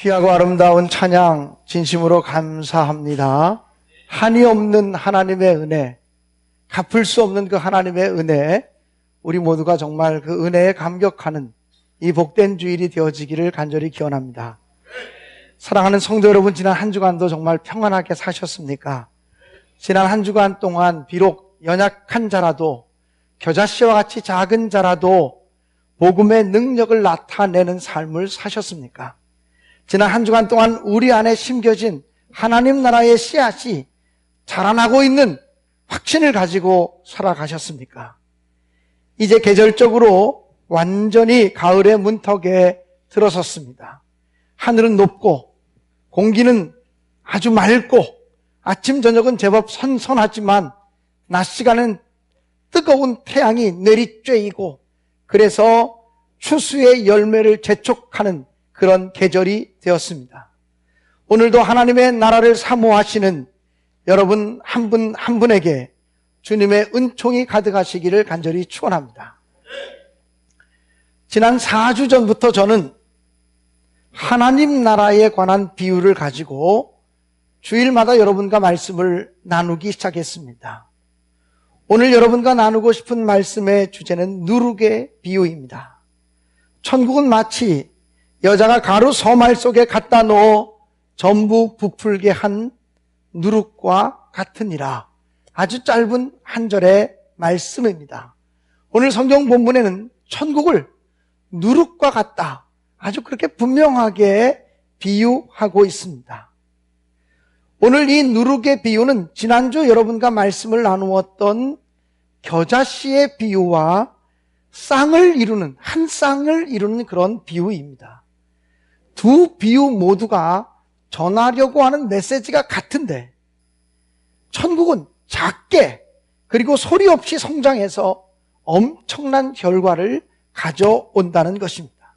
귀하고 아름다운 찬양 진심으로 감사합니다. 한이 없는 하나님의 은혜, 갚을 수 없는 그 하나님의 은혜, 우리 모두가 정말 그 은혜에 감격하는 이 복된 주일이 되어지기를 간절히 기원합니다. 사랑하는 성도 여러분, 지난 한 주간도 정말 평안하게 사셨습니까? 지난 한 주간 동안 비록 연약한 자라도, 겨자씨와 같이 작은 자라도 복음의 능력을 나타내는 삶을 사셨습니까? 지난 한 주간 동안 우리 안에 심겨진 하나님 나라의 씨앗이 자라나고 있는 확신을 가지고 살아가셨습니까? 이제 계절적으로 완전히 가을의 문턱에 들어섰습니다. 하늘은 높고 공기는 아주 맑고 아침 저녁은 제법 선선하지만 낮 시간은 뜨거운 태양이 내리쬐이고 그래서 추수의 열매를 재촉하는 그런 계절이 되었습니다. 오늘도 하나님의 나라를 사모하시는 여러분 한 분 한 분에게 주님의 은총이 가득하시기를 간절히 축원합니다. 지난 4주 전부터 저는 하나님 나라에 관한 비유를 가지고 주일마다 여러분과 말씀을 나누기 시작했습니다. 오늘 여러분과 나누고 싶은 말씀의 주제는 누룩의 비유입니다. 천국은 마치 여자가 가루 서말 속에 갖다 넣어 전부 부풀게 한 누룩과 같으니라. 아주 짧은 한 절의 말씀입니다. 오늘 성경 본문에는 천국을 누룩과 같다, 아주 그렇게 분명하게 비유하고 있습니다. 오늘 이 누룩의 비유는 지난주 여러분과 말씀을 나누었던 겨자씨의 비유와 쌍을 이루는, 한 쌍을 이루는 그런 비유입니다. 두 비유 모두가 전하려고 하는 메시지가 같은데, 천국은 작게 그리고 소리 없이 성장해서 엄청난 결과를 가져온다는 것입니다.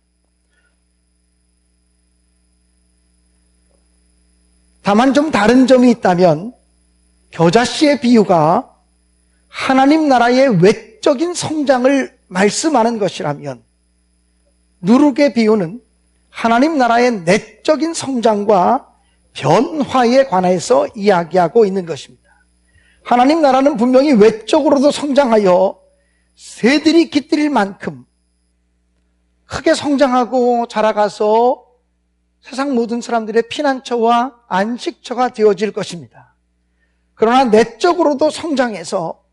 다만 좀 다른 점이 있다면, 겨자씨의 비유가 하나님 나라의 외적인 성장을 말씀하는 것이라면, 누룩의 비유는 하나님 나라의 내적인 성장과 변화에 관해서 이야기하고 있는 것입니다. 하나님 나라는 분명히 외적으로도 성장하여 새들이 깃들일 만큼 크게 성장하고 자라가서 세상 모든 사람들의 피난처와 안식처가 되어질 것입니다. 그러나 내적으로도 성장해서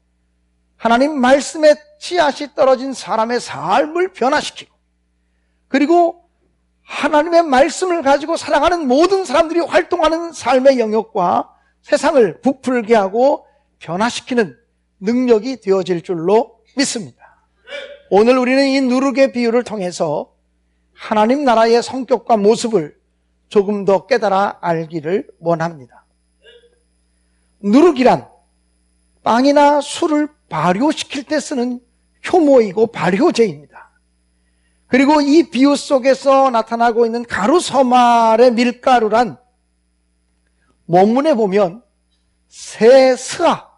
하나님 말씀의 씨앗이 떨어진 사람의 삶을 변화시키고, 그리고 하나님의 말씀을 가지고 살아가는 모든 사람들이 활동하는 삶의 영역과 세상을 부풀게 하고 변화시키는 능력이 되어질 줄로 믿습니다. 오늘 우리는 이 누룩의 비유를 통해서 하나님 나라의 성격과 모습을 조금 더 깨달아 알기를 원합니다. 누룩이란 빵이나 술을 발효시킬 때 쓰는 효모이고 발효제입니다. 그리고 이 비유 속에서 나타나고 있는 가루 서말의 밀가루란 원문에 보면 새스아,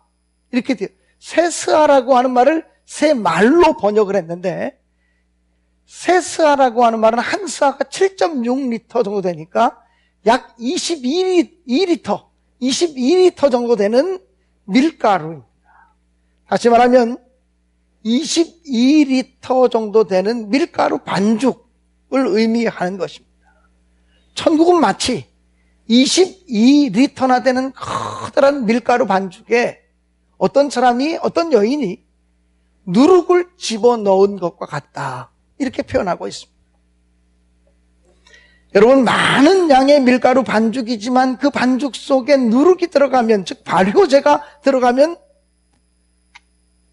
이렇게 돼요. 새스아라고 하는 말을 새말로 번역을 했는데, 새스아라고 하는 말은 한 스아가 7.6리터 정도 되니까 약 22리터 정도 되는 밀가루입니다. 다시 말하면 22리터 정도 되는 밀가루 반죽을 의미하는 것입니다. 천국은 마치 22리터나 되는 커다란 밀가루 반죽에 어떤 사람이, 어떤 여인이 누룩을 집어넣은 것과 같다, 이렇게 표현하고 있습니다. 여러분, 많은 양의 밀가루 반죽이지만 그 반죽 속에 누룩이 들어가면, 즉 발효제가 들어가면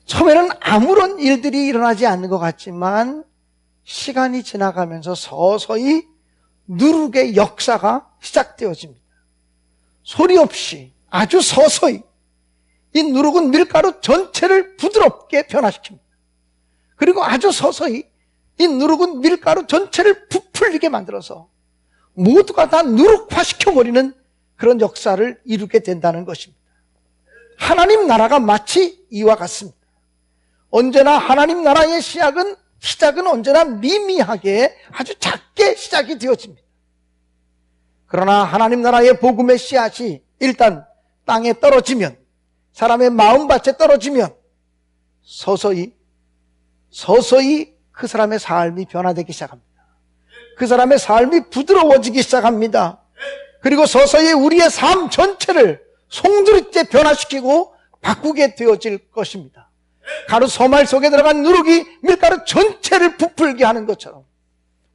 처음에는 아무런 일들이 일어나지 않는 것 같지만 시간이 지나가면서 서서히 누룩의 역사가 시작되어집니다. 소리 없이 아주 서서히 이 누룩은 밀가루 전체를 부드럽게 변화시킵니다. 그리고 아주 서서히 이 누룩은 밀가루 전체를 부풀리게 만들어서 모두가 다 누룩화시켜버리는 그런 역사를 이루게 된다는 것입니다. 하나님 나라가 마치 이와 같습니다. 언제나 하나님 나라의 시작은 언제나 미미하게 아주 작게 시작이 되어집니다. 그러나 하나님 나라의 복음의 씨앗이 일단 땅에 떨어지면, 사람의 마음밭에 떨어지면 서서히 그 사람의 삶이 변화되기 시작합니다. 그 사람의 삶이 부드러워지기 시작합니다. 그리고 서서히 우리의 삶 전체를 송두리째 변화시키고 바꾸게 되어질 것입니다. 가루 서말 속에 들어간 누룩이 밀가루 전체를 부풀게 하는 것처럼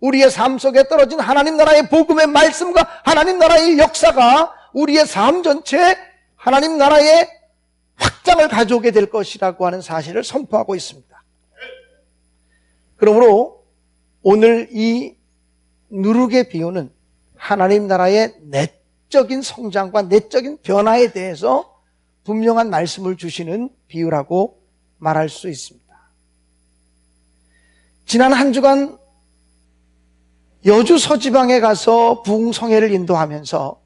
우리의 삶 속에 떨어진 하나님 나라의 복음의 말씀과 하나님 나라의 역사가 우리의 삶 전체에 하나님 나라의 확장을 가져오게 될 것이라고 하는 사실을 선포하고 있습니다. 그러므로 오늘 이 누룩의 비유는 하나님 나라의 내적인 성장과 내적인 변화에 대해서 분명한 말씀을 주시는 비유라고 말할 수 있습니다. 지난 한 주간 여주 서지방에 가서 부흥성회를 인도하면서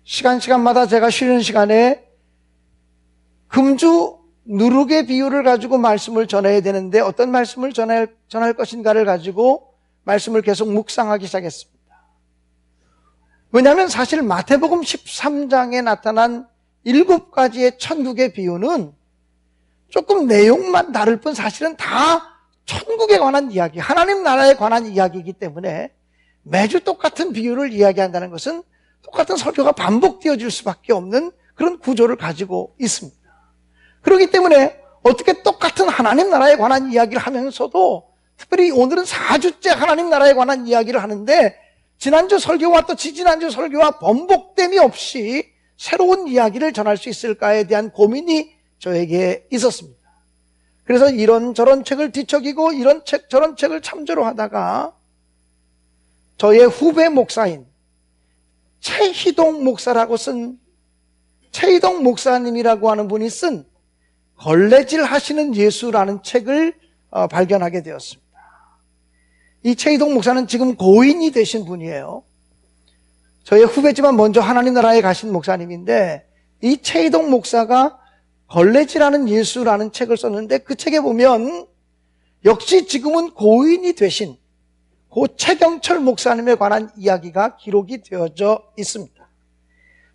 시간마다 제가 쉬는 시간에 금주 누룩의 비유를 가지고 말씀을 전해야 되는데 어떤 말씀을 전할 것인가를 가지고 말씀을 계속 묵상하기 시작했습니다. 왜냐하면 사실 마태복음 13장에 나타난 7가지의 천국의 비유는 조금 내용만 다를 뿐 사실은 다 천국에 관한 이야기, 하나님 나라에 관한 이야기이기 때문에 매주 똑같은 비유를 이야기한다는 것은 똑같은 설교가 반복되어질 수밖에 없는 그런 구조를 가지고 있습니다. 그렇기 때문에 어떻게 똑같은 하나님 나라에 관한 이야기를 하면서도 특별히 오늘은 4주째 하나님 나라에 관한 이야기를 하는데 지난주 설교와 또 지지난주 설교와 번복됨이 없이 새로운 이야기를 전할 수 있을까에 대한 고민이 저에게 있었습니다. 그래서 이런저런 책을 뒤척이고 이런 책 저런 책을 참조로 하다가 저의 후배 목사인 최희동 목사라고 쓴 최희동 목사님이라고 하는 분이 쓴 걸레질 하시는 예수라는 책을 발견하게 되었습니다. 이 최희동 목사는 지금 고인이 되신 분이에요. 저의 후배지만 먼저 하나님 나라에 가신 목사님인데 이 최희동 목사가 걸레질하는 예수라는 책을 썼는데 그 책에 보면 역시 지금은 고인이 되신 고 최경철 목사님에 관한 이야기가 기록이 되어져 있습니다.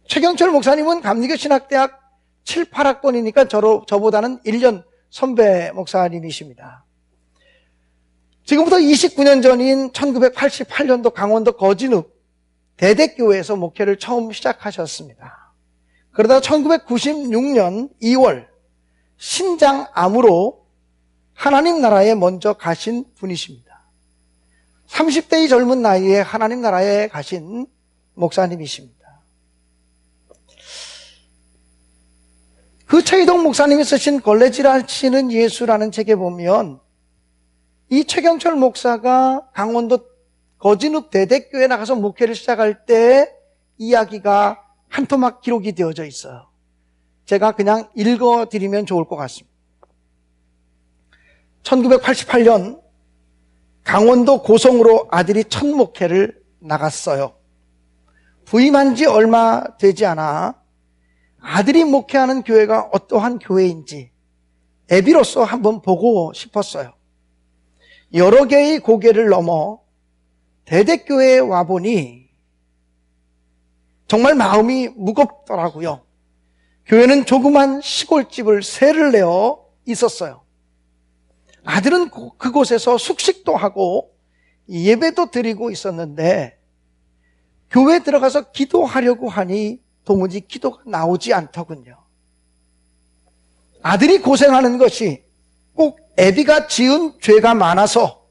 최경철 목사님은 감리교 신학대학 7, 8학번이니까 저보다는 1년 선배 목사님이십니다. 지금부터 29년 전인 1988년도 강원도 거진읍 대대교회에서 목회를 처음 시작하셨습니다. 그러다 1996년 2월 신장암으로 하나님 나라에 먼저 가신 분이십니다. 30대의 젊은 나이에 하나님 나라에 가신 목사님이십니다. 그 최희동 목사님이 쓰신 걸레질하시는 예수라는 책에 보면 이 최경철 목사가 강원도 거진읍 대대교회에 나가서 목회를 시작할 때 이야기가 한 토막 기록이 되어져 있어요. 제가 그냥 읽어드리면 좋을 것 같습니다. 1988년 강원도 고성으로 아들이 첫 목회를 나갔어요. 부임한 지 얼마 되지 않아 아들이 목회하는 교회가 어떠한 교회인지 애비로서 한번 보고 싶었어요. 여러 개의 고개를 넘어 대대교회에 와보니 정말 마음이 무겁더라고요. 교회는 조그만 시골집을 세를 내어 있었어요. 아들은 그곳에서 숙식도 하고 예배도 드리고 있었는데 교회에 들어가서 기도하려고 하니 도무지 기도가 나오지 않더군요. 아들이 고생하는 것이 꼭 애비가 지은 죄가 많아서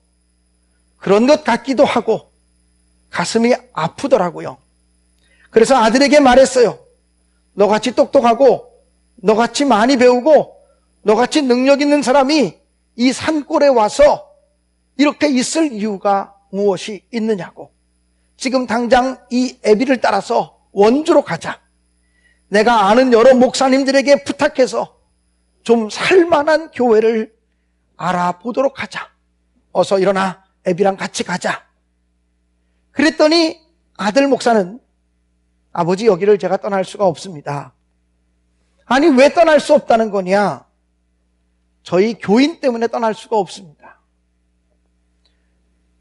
그런 것 같기도 하고 가슴이 아프더라고요. 그래서 아들에게 말했어요. 너같이 똑똑하고 너같이 많이 배우고 너같이 능력 있는 사람이 이 산골에 와서 이렇게 있을 이유가 무엇이 있느냐고. 지금 당장 이 애비를 따라서 원주로 가자. 내가 아는 여러 목사님들에게 부탁해서 좀 살만한 교회를 알아보도록 하자. 어서 일어나 애비랑 같이 가자. 그랬더니 아들 목사는 아버지 여기를 제가 떠날 수가 없습니다. 아니 왜 떠날 수 없다는 거냐? 저희 교인 때문에 떠날 수가 없습니다.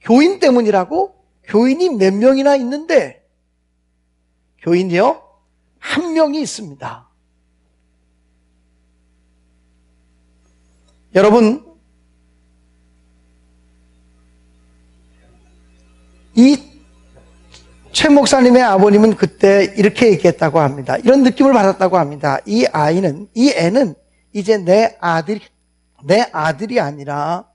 교인 때문이라고? 교인이 몇 명이나 있는데 교인이요? 한 명이 있습니다. 여러분, 이 최 목사님의 아버님은 그때 이렇게 얘기했다고 합니다. 이런 느낌을 받았다고 합니다. 이 애는 이제 내 아들이 아니라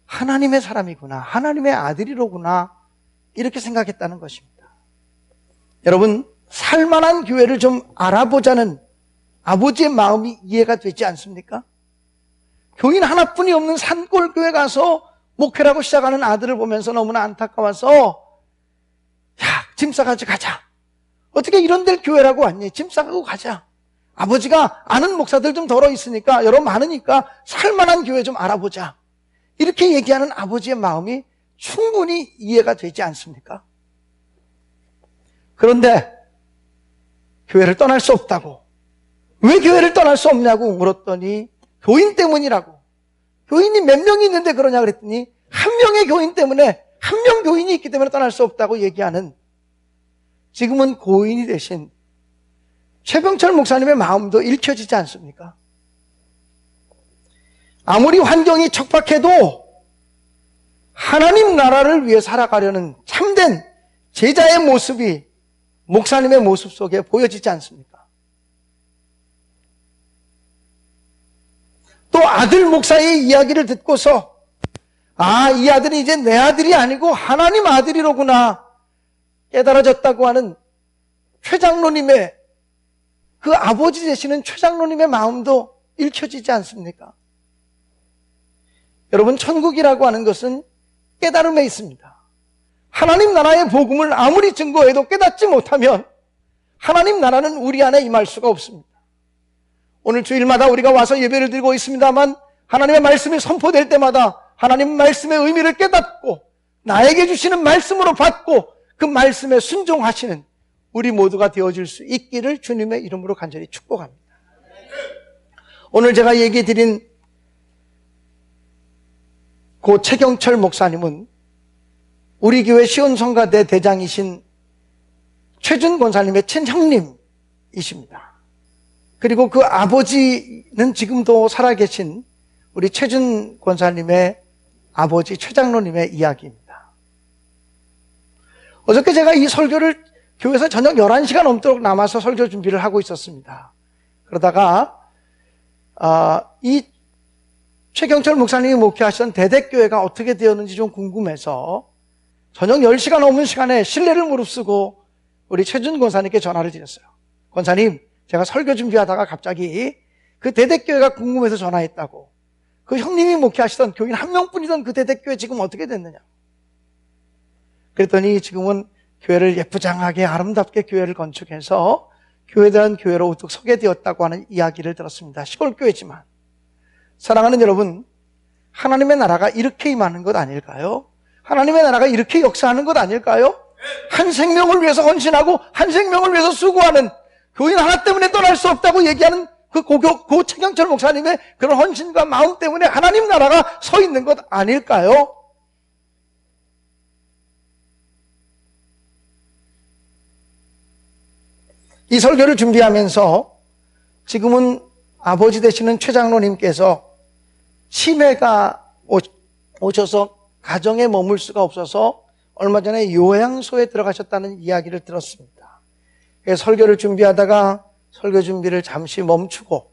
하나님의 사람이구나. 하나님의 아들이로구나. 이렇게 생각했다는 것입니다. 여러분, 살만한 교회를 좀 알아보자는 아버지의 마음이 이해가 되지 않습니까? 교인 하나뿐이 없는 산골교회 가서 목회라고 시작하는 아들을 보면서 너무나 안타까워서 야, 짐 싸가지고 가자. 어떻게 이런 데를 교회라고 왔니? 짐 싸가고 가자. 아버지가 아는 목사들 좀 덜어 있으니까 여러 많으니까 살만한 교회 좀 알아보자. 이렇게 얘기하는 아버지의 마음이 충분히 이해가 되지 않습니까? 그런데 교회를 떠날 수 없다고. 왜 교회를 떠날 수 없냐고 물었더니 교인 때문이라고. 교인이 몇 명이 있는데 그러냐 그랬더니 한 명의 교인 때문에, 한 명 교인이 있기 때문에 떠날 수 없다고 얘기하는, 지금은 고인이 되신 최병철 목사님의 마음도 읽혀지지 않습니까? 아무리 환경이 척박해도 하나님 나라를 위해 살아가려는 참된 제자의 모습이 목사님의 모습 속에 보여지지 않습니까? 또 아들 목사의 이야기를 듣고서 아, 이 아들이 이제 내 아들이 아니고 하나님 아들이로구나 깨달아졌다고 하는 최장로님의, 그 아버지 되시는 최장로님의 마음도 읽혀지지 않습니까? 여러분, 천국이라고 하는 것은 깨달음에 있습니다. 하나님 나라의 복음을 아무리 증거해도 깨닫지 못하면 하나님 나라는 우리 안에 임할 수가 없습니다. 오늘 주일마다 우리가 와서 예배를 드리고 있습니다만 하나님의 말씀이 선포될 때마다 하나님 말씀의 의미를 깨닫고 나에게 주시는 말씀으로 받고 그 말씀에 순종하시는 우리 모두가 되어질 수 있기를 주님의 이름으로 간절히 축복합니다. 오늘 제가 얘기 드린 고 최경철 목사님은 우리 교회 시온성가대 대장이신 최준 권사님의 친형님이십니다. 그리고 그 아버지는 지금도 살아계신 우리 최준 권사님의 아버지 최장로님의 이야기입니다. 어저께 제가 이 설교를 교회에서 저녁 11시가 넘도록 남아서 설교 준비를 하고 있었습니다. 그러다가 이 최경철 목사님이 목회하시던 대대교회가 어떻게 되었는지 좀 궁금해서 저녁 10시가 넘은 시간에 신뢰를 무릅쓰고 우리 최준 권사님께 전화를 드렸어요. 권사님, 제가 설교 준비하다가 갑자기 그 대대교회가 궁금해서 전화했다고. 그 형님이 목회하시던 교인 한 명뿐이던 그 대대교회 지금 어떻게 됐느냐. 그랬더니 지금은 교회를 예쁘장하게 아름답게 교회를 건축해서 교회다운 교회로 우뚝 서게 되었다고 하는 이야기를 들었습니다. 시골교회지만. 사랑하는 여러분, 하나님의 나라가 이렇게 임하는 것 아닐까요? 하나님의 나라가 이렇게 역사하는 것 아닐까요? 한 생명을 위해서 헌신하고 한 생명을 위해서 수고하는, 교인 하나 때문에 떠날 수 없다고 얘기하는 그 고 최경철 목사님의 그런 헌신과 마음 때문에 하나님 나라가 서 있는 것 아닐까요? 이 설교를 준비하면서 지금은 아버지 되시는 최장로님께서 치매가 오셔서 가정에 머물 수가 없어서 얼마 전에 요양소에 들어가셨다는 이야기를 들었습니다. 그래서 설교를 준비하다가 설교 준비를 잠시 멈추고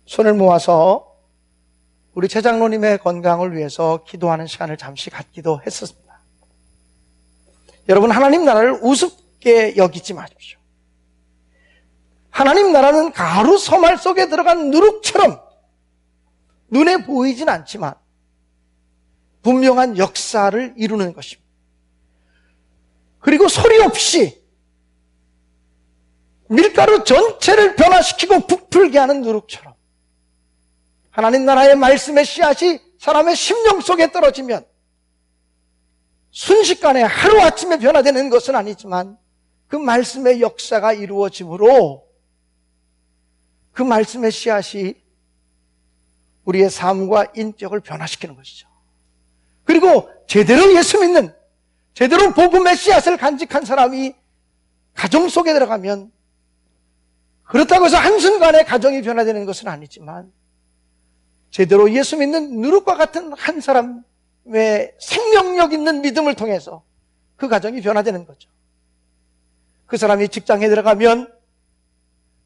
손을 모아서 우리 최장로님의 건강을 위해서 기도하는 시간을 잠시 갖기도 했었습니다. 여러분, 하나님 나라를 우습게 여기지 마십시오. 하나님 나라는 가루 서말 속에 들어간 누룩처럼 눈에 보이진 않지만 분명한 역사를 이루는 것입니다. 그리고 소리 없이 밀가루 전체를 변화시키고 부풀게 하는 누룩처럼 하나님 나라의 말씀의 씨앗이 사람의 심령 속에 떨어지면 순식간에 하루아침에 변화되는 것은 아니지만 그 말씀의 역사가 이루어지므로 그 말씀의 씨앗이 우리의 삶과 인격을 변화시키는 것이죠. 그리고 제대로 예수 믿는, 제대로 복음의 씨앗을 간직한 사람이 가정 속에 들어가면 그렇다고 해서 한순간에 가정이 변화되는 것은 아니지만 제대로 예수 믿는 누룩과 같은 한 사람의 생명력 있는 믿음을 통해서 그 가정이 변화되는 거죠. 그 사람이 직장에 들어가면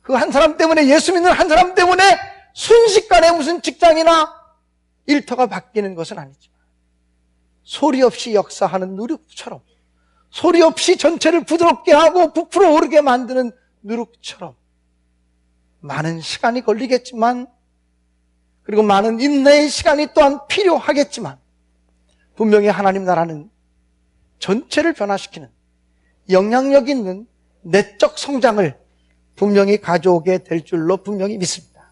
그 한 사람 때문에, 예수 믿는 한 사람 때문에 순식간에 무슨 직장이나 일터가 바뀌는 것은 아니지만 소리 없이 역사하는 누룩처럼, 소리 없이 전체를 부드럽게 하고 부풀어 오르게 만드는 누룩처럼 많은 시간이 걸리겠지만, 그리고 많은 인내의 시간이 또한 필요하겠지만 분명히 하나님 나라는 전체를 변화시키는 영향력 있는 내적 성장을 분명히 가져오게 될 줄로 분명히 믿습니다.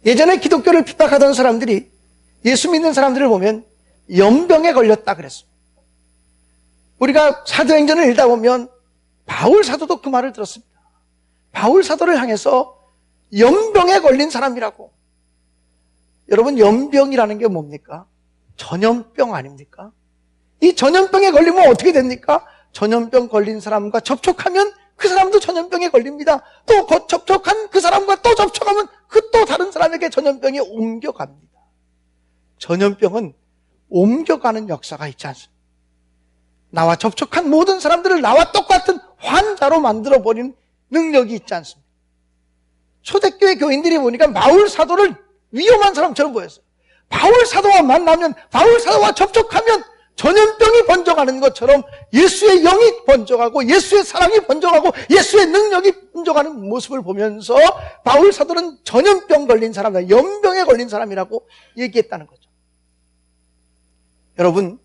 예전에 기독교를 핍박하던 사람들이 예수 믿는 사람들을 보면 연병에 걸렸다 그랬습니다. 우리가 사도행전을 읽다 보면 바울 사도도 그 말을 들었습니다. 바울 사도를 향해서 연병에 걸린 사람이라고. 여러분, 연병이라는 게 뭡니까? 전염병 아닙니까? 이 전염병에 걸리면 어떻게 됩니까? 전염병 걸린 사람과 접촉하면 그 사람도 전염병에 걸립니다. 또 접촉한 그 사람과 또 접촉하면 그 또 다른 사람에게 전염병이 옮겨갑니다. 전염병은 옮겨가는 역사가 있지 않습니다. 나와 접촉한 모든 사람들을 나와 똑같은 환자로 만들어버리는 능력이 있지 않습니다. 초대교회 교인들이 보니까 바울 사도를 위험한 사람처럼 보였어요. 바울 사도와 만나면, 바울 사도와 접촉하면 전염병이 번져가는 것처럼 예수의 영이 번져가고 예수의 사랑이 번져가고 예수의 능력이 번져가는 모습을 보면서 바울 사도는 전염병 걸린 사람이다, 연병에 걸린 사람이라고 얘기했다는 거죠. 여러분,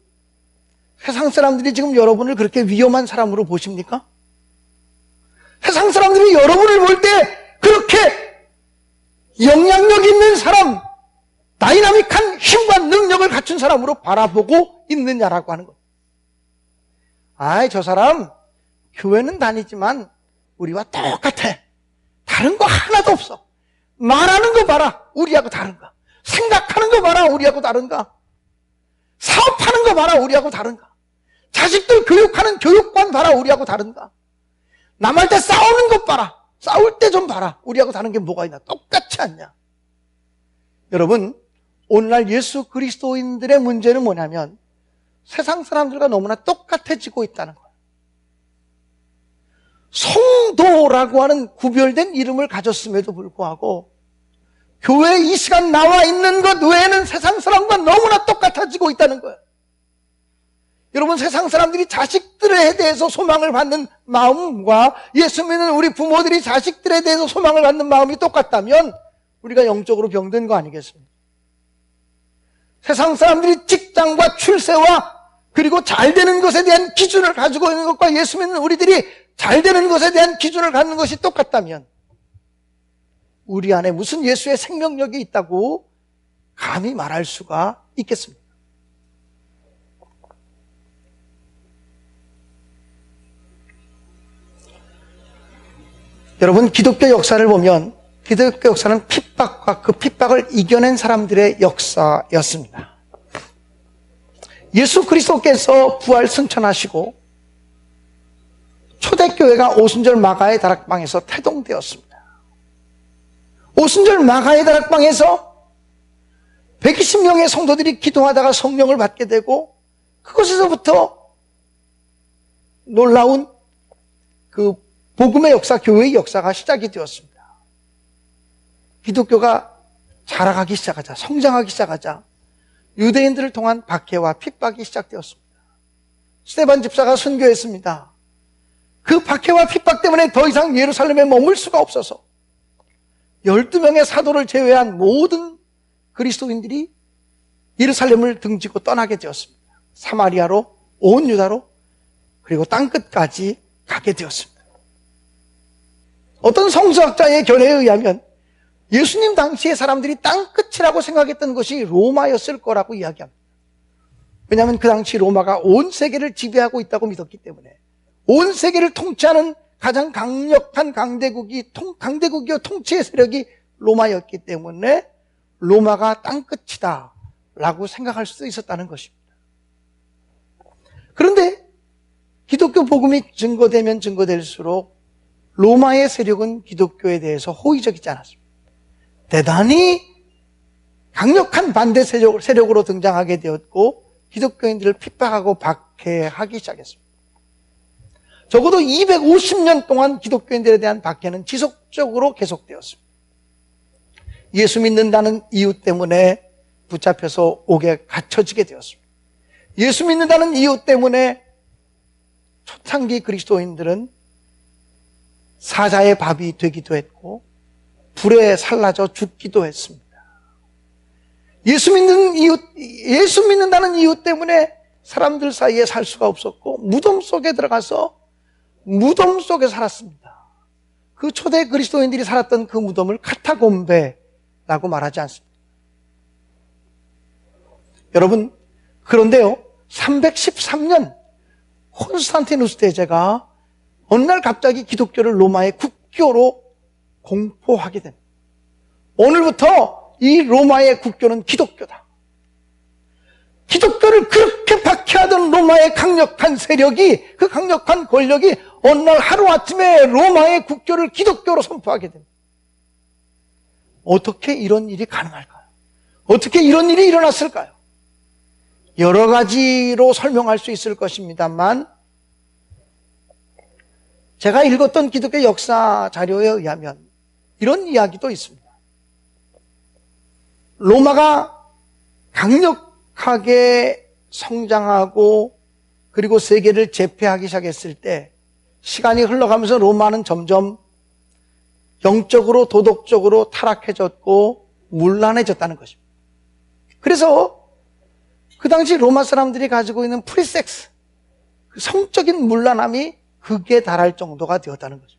세상 사람들이 지금 여러분을 그렇게 위험한 사람으로 보십니까? 세상 사람들이 여러분을 볼 때 그렇게 영향력 있는 사람, 다이나믹한 힘과 능력을 갖춘 사람으로 바라보고 있느냐라고 하는 거예요. 아이, 저 사람 교회는 다니지만 우리와 똑같아. 다른 거 하나도 없어. 말하는 거 봐라, 우리하고 다른가. 생각하는 거 봐라, 우리하고 다른가. 사업하는 거 봐라, 우리하고 다른가. 자식들 교육하는 교육관 봐라, 우리하고 다른가. 남할 때 싸우는 것 봐라, 싸울 때 좀 봐라, 우리하고 다른 게 뭐가 있나. 똑같지 않냐. 여러분, 오늘날 예수 그리스도인들의 문제는 뭐냐면 세상 사람들과 너무나 똑같아지고 있다는 거예요. 성도라고 하는 구별된 이름을 가졌음에도 불구하고 교회에 이 시간 나와 있는 것 외에는 세상 사람과 너무나 똑같아지고 있다는 거예요. 여러분, 세상 사람들이 자식들에 대해서 소망을 받는 마음과 예수 믿는 우리 부모들이 자식들에 대해서 소망을 받는 마음이 똑같다면 우리가 영적으로 병든 거 아니겠습니까? 세상 사람들이 직장과 출세와 그리고 잘 되는 것에 대한 기준을 가지고 있는 것과 예수 믿는 우리들이 잘 되는 것에 대한 기준을 갖는 것이 똑같다면 우리 안에 무슨 예수의 생명력이 있다고 감히 말할 수가 있겠습니까? 여러분, 기독교 역사를 보면 기독교 역사는 핍박과 그 핍박을 이겨낸 사람들의 역사였습니다. 예수 그리스도께서 부활 승천하시고 초대교회가 오순절 마가의 다락방에서 태동되었습니다. 오순절 마가의 다락방에서 120명의 성도들이 기도하다가 성령을 받게 되고 그곳에서부터 놀라운 그 복음의 역사, 교회의 역사가 시작이 되었습니다. 기독교가 자라가기 시작하자, 성장하기 시작하자 유대인들을 통한 박해와 핍박이 시작되었습니다. 스데반 집사가 순교했습니다. 그 박해와 핍박 때문에 더 이상 예루살렘에 머물 수가 없어서 12명의 사도를 제외한 모든 그리스도인들이 예루살렘을 등지고 떠나게 되었습니다. 사마리아로, 온 유다로, 그리고 땅끝까지 가게 되었습니다. 어떤 성서학자의 견해에 의하면 예수님 당시의 사람들이 땅끝이라고 생각했던 것이 로마였을 거라고 이야기합니다. 왜냐하면 그 당시 로마가 온 세계를 지배하고 있다고 믿었기 때문에 온 세계를 통치하는 가장 강력한 강대국이요 통치의 세력이 로마였기 때문에 로마가 땅끝이다 라고 생각할 수도 있었다는 것입니다. 그런데 기독교 복음이 증거되면 증거될수록 로마의 세력은 기독교에 대해서 호의적이지 않았습니다. 대단히 강력한 반대 세력으로 등장하게 되었고 기독교인들을 핍박하고 박해하기 시작했습니다. 적어도 250년 동안 기독교인들에 대한 박해는 지속적으로 계속되었습니다. 예수 믿는다는 이유 때문에 붙잡혀서 옥에 갇혀지게 되었습니다. 예수 믿는다는 이유 때문에 초창기 그리스도인들은 사자의 밥이 되기도 했고 불에 살라져 죽기도 했습니다. 예수 믿는다는 이유 때문에 사람들 사이에 살 수가 없었고 무덤 속에 들어가서 무덤 속에 살았습니다. 그 초대 그리스도인들이 살았던 그 무덤을 카타콤베라고 말하지 않습니다. 여러분, 그런데요, 313년 콘스탄티누스 대제가 어느 날 갑자기 기독교를 로마의 국교로 공포하게 됩니다. 오늘부터 이 로마의 국교는 기독교다. 기독교를 그렇게 박해하던 로마의 강력한 세력이, 그 강력한 권력이 어느 날 하루아침에 로마의 국교를 기독교로 선포하게 됩니다. 어떻게 이런 일이 가능할까요? 어떻게 이런 일이 일어났을까요? 여러 가지로 설명할 수 있을 것입니다만 제가 읽었던 기독교 역사 자료에 의하면 이런 이야기도 있습니다. 로마가 강력하게 성장하고 그리고 세계를 제패하기 시작했을 때 시간이 흘러가면서 로마는 점점 영적으로 도덕적으로 타락해졌고 문란해졌다는 것입니다. 그래서 그 당시 로마 사람들이 가지고 있는 프리섹스, 성적인 문란함이 극에 달할 정도가 되었다는 거죠.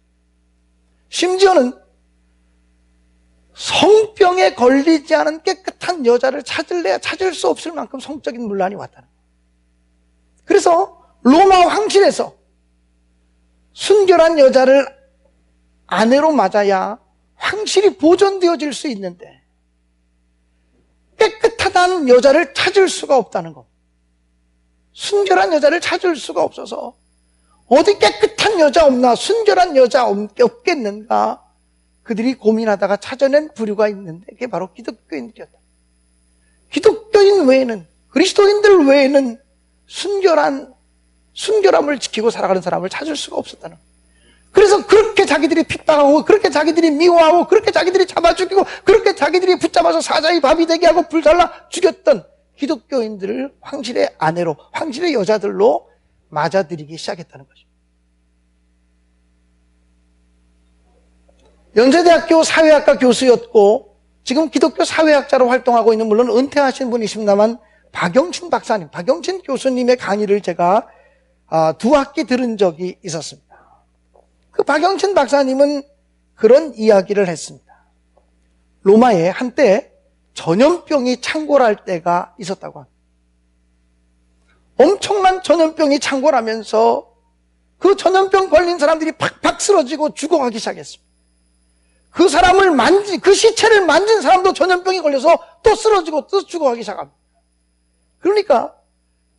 심지어는 성병에 걸리지 않은 깨끗한 여자를 찾을래야 찾을 수 없을 만큼 성적인 문란이 왔다는 거예요. 그래서 로마 황실에서 순결한 여자를 아내로 맞아야 황실이 보존되어질 수 있는데 깨끗하다는 여자를 찾을 수가 없다는 것. 순결한 여자를 찾을 수가 없어서 어디 깨끗한 여자 없나, 순결한 여자 없겠는가 그들이 고민하다가 찾아낸 부류가 있는데 그게 바로 기독교인들이었다. 기독교인 외에는, 그리스도인들 외에는 순결함을 지키고 살아가는 사람을 찾을 수가 없었다는 거예요. 그래서 그렇게 자기들이 핍박하고, 그렇게 자기들이 미워하고, 그렇게 자기들이 잡아 죽이고, 그렇게 자기들이 붙잡아서 사자의 밥이 되게 하고 불살라 죽였던 기독교인들을 황실의 아내로, 황실의 여자들로 맞아들이기 시작했다는 거죠. 연세대학교 사회학과 교수였고 지금 기독교 사회학자로 활동하고 있는, 물론 은퇴하신 분이십니다만, 박영신 박사님, 박영신 교수님의 강의를 제가 2학기 들은 적이 있었습니다. 그 박영신 박사님은 그런 이야기를 했습니다. 로마에 한때 전염병이 창궐할 때가 있었다고 합니다. 엄청난 전염병이 창궐하면서 그 전염병 걸린 사람들이 팍팍 쓰러지고 죽어가기 시작했습니다. 그 시체를 만진 사람도 전염병이 걸려서 또 쓰러지고 또 죽어가기 시작합니다. 그러니까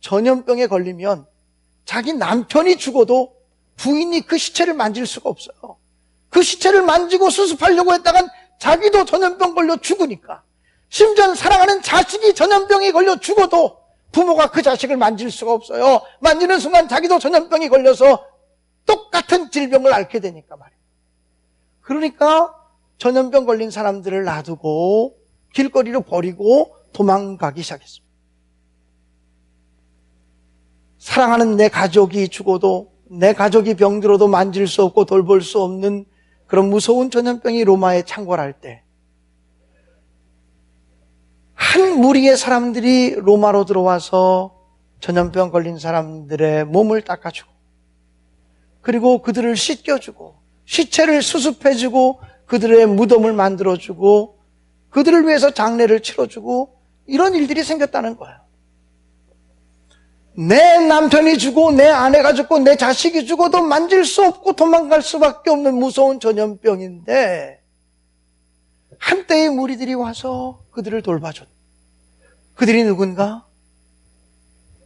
전염병에 걸리면 자기 남편이 죽어도 부인이 그 시체를 만질 수가 없어요. 그 시체를 만지고 수습하려고 했다간 자기도 전염병 걸려 죽으니까. 심지어 사랑하는 자식이 전염병이 걸려 죽어도 부모가 그 자식을 만질 수가 없어요. 만지는 순간 자기도 전염병이 걸려서 똑같은 질병을 앓게 되니까 말이에요. 그러니까 전염병 걸린 사람들을 놔두고 길거리로 버리고 도망가기 시작했습니다. 사랑하는 내 가족이 죽어도, 내 가족이 병들어도 만질 수 없고 돌볼 수 없는 그런 무서운 전염병이 로마에 창궐할 때 한 무리의 사람들이 로마로 들어와서 전염병 걸린 사람들의 몸을 닦아주고, 그리고 그들을 씻겨주고, 시체를 수습해주고, 그들의 무덤을 만들어주고, 그들을 위해서 장례를 치러주고, 이런 일들이 생겼다는 거예요. 내 남편이 죽고, 내 아내가 죽고, 내 자식이 죽어도 만질 수 없고 도망갈 수밖에 없는 무서운 전염병인데, 한때의 무리들이 와서 그들을 돌봐줬다. 그들이 누군가?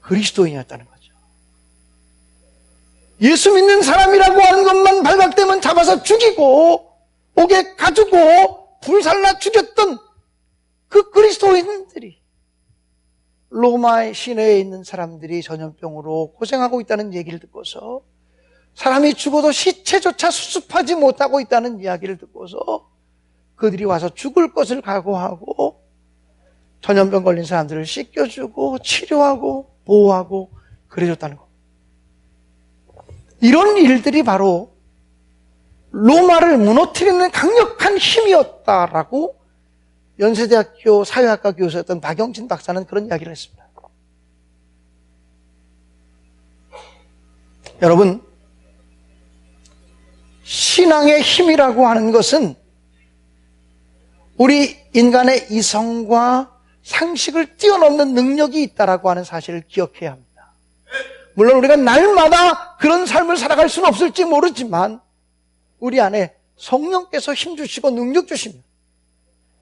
그리스도인이었다는 거죠. 예수 믿는 사람이라고 하는 것만 발각되면 잡아서 죽이고 옥에 가두고 불살라 죽였던 그 그리스도인들이 로마의 시내에 있는 사람들이 전염병으로 고생하고 있다는 얘기를 듣고서, 사람이 죽어도 시체조차 수습하지 못하고 있다는 이야기를 듣고서 그들이 와서 죽을 것을 각오하고 전염병 걸린 사람들을 씻겨주고 치료하고 보호하고 그래줬다는 것. 이런 일들이 바로 로마를 무너뜨리는 강력한 힘이었다라고 연세대학교 사회학과 교수였던 박영진 박사는 그런 이야기를 했습니다. 여러분, 신앙의 힘이라고 하는 것은 우리 인간의 이성과 상식을 뛰어넘는 능력이 있다라고 하는 사실을 기억해야 합니다. 물론 우리가 날마다 그런 삶을 살아갈 수는 없을지 모르지만 우리 안에 성령께서 힘 주시고 능력 주시면,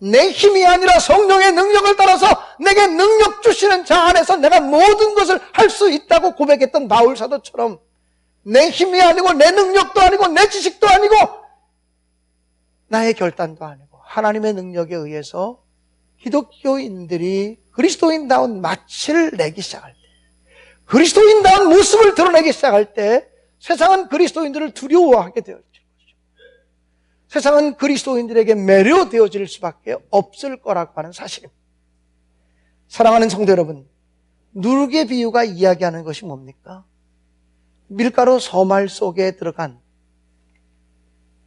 내 힘이 아니라 성령의 능력을 따라서 내게 능력 주시는 자 안에서 내가 모든 것을 할 수 있다고 고백했던 바울 사도처럼, 내 힘이 아니고 내 능력도 아니고 내 지식도 아니고 나의 결단도 아니고 하나님의 능력에 의해서 기독교인들이 그리스도인다운 마취를 내기 시작할 때, 그리스도인다운 모습을 드러내기 시작할 때 세상은 그리스도인들을 두려워하게 되어질 것이죠. 세상은 그리스도인들에게 매료되어질 수밖에 없을 거라고 하는 사실입니다. 사랑하는 성도 여러분, 누룩의 비유가 이야기하는 것이 뭡니까? 밀가루 서말 속에 들어간,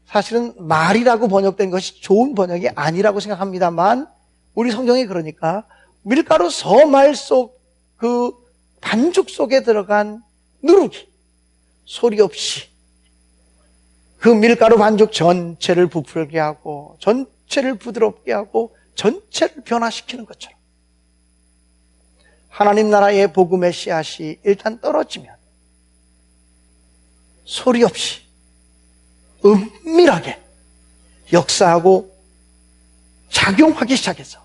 사실은 말이라고 번역된 것이 좋은 번역이 아니라고 생각합니다만 우리 성경이 그러니까 밀가루 서말 속 그 반죽 속에 들어간 누룩이 소리 없이 그 밀가루 반죽 전체를 부풀게 하고 전체를 부드럽게 하고 전체를 변화시키는 것처럼 하나님 나라의 복음의 씨앗이 일단 떨어지면 소리 없이 은밀하게 역사하고 작용하기 시작해서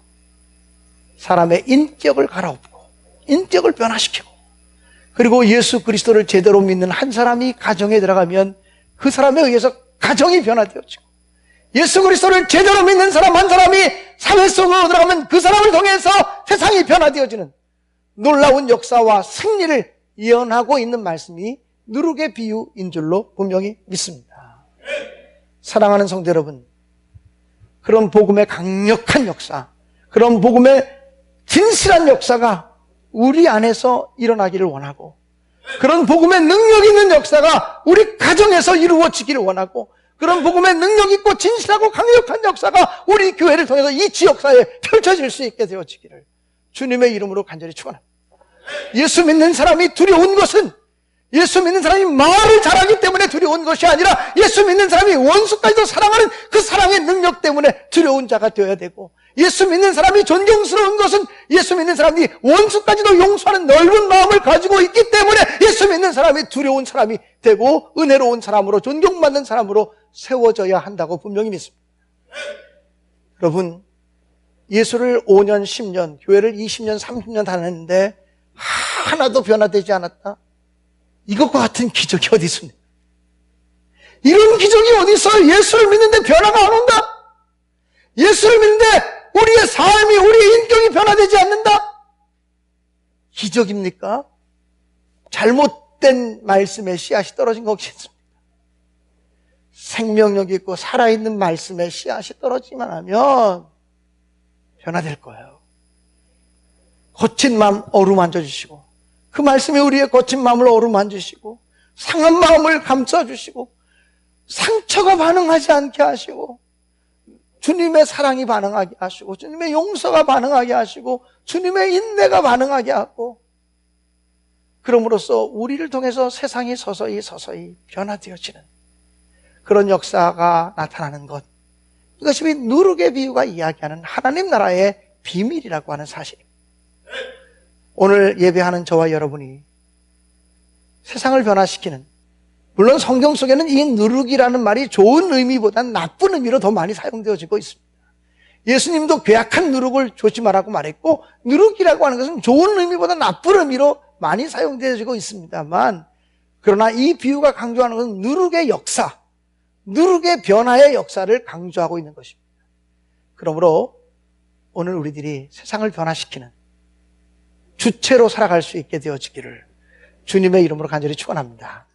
사람의 인격을 갈아엎고 인격을 변화시키고, 그리고 예수 그리스도를 제대로 믿는 한 사람이 가정에 들어가면 그 사람에 의해서 가정이 변화되어지고, 예수 그리스도를 제대로 믿는 사람 한 사람이 사회 속으로 들어가면 그 사람을 통해서 세상이 변화되어지는 놀라운 역사와 승리를 예언하고 있는 말씀이 누룩의 비유인 줄로 분명히 믿습니다. 사랑하는 성도 여러분, 그런 복음의 강력한 역사, 그런 복음의 진실한 역사가 우리 안에서 일어나기를 원하고, 그런 복음의 능력 있는 역사가 우리 가정에서 이루어지기를 원하고, 그런 복음의 능력 있고 진실하고 강력한 역사가 우리 교회를 통해서 이 지역사회에 펼쳐질 수 있게 되어지기를 주님의 이름으로 간절히 축원합니다. 예수 믿는 사람이 두려운 것은, 예수 믿는 사람이 말을 잘하기 때문에 두려운 것이 아니라 예수 믿는 사람이 원수까지도 사랑하는 그 사랑의 능력 때문에 두려운 자가 되어야 되고, 예수 믿는 사람이 존경스러운 것은 예수 믿는 사람이 원수까지도 용서하는 넓은 마음을 가지고 있기 때문에 예수 믿는 사람이 두려운 사람이 되고 은혜로운 사람으로, 존경받는 사람으로 세워져야 한다고 분명히 믿습니다. 여러분, 예수를 5년, 10년, 교회를 20년, 30년 다녔는데 하나도 변화되지 않았다? 이것과 같은 기적이 어디 있습니까? 이런 기적이 어디 있어요? 예수를 믿는데 변화가 안 온다? 예수를 믿는데 우리의 삶이, 우리의 인격이 변화되지 않는다? 기적입니까? 잘못된 말씀의 씨앗이 떨어진 것이 있습니다. 생명력 있고 살아있는 말씀의 씨앗이 떨어지기만 하면 변화될 거예요. 거친 마음 어루만져 주시고, 그 말씀이 우리의 거친 마음을 어루만지시고, 상한 마음을 감싸주시고, 상처가 반응하지 않게 하시고, 주님의 사랑이 반응하게 하시고, 주님의 용서가 반응하게 하시고, 주님의 인내가 반응하게 하고, 그럼으로써 우리를 통해서 세상이 서서히 변화되어지는 그런 역사가 나타나는 것, 이것이 누룩의 비유가 이야기하는 하나님 나라의 비밀이라고 하는 사실입니다. 오늘 예배하는 저와 여러분이 세상을 변화시키는, 물론 성경 속에는 이 누룩이라는 말이 좋은 의미보다는 나쁜 의미로 더 많이 사용되어지고 있습니다. 예수님도 괴악한 누룩을 조심하라고 말했고, 누룩이라고 하는 것은 좋은 의미보다 나쁜 의미로 많이 사용되어지고 있습니다만, 그러나 이 비유가 강조하는 것은 누룩의 역사, 누룩의 변화의 역사를 강조하고 있는 것입니다. 그러므로 오늘 우리들이 세상을 변화시키는 주체로 살아갈 수 있게 되어지기를 주님의 이름으로 간절히 축원합니다.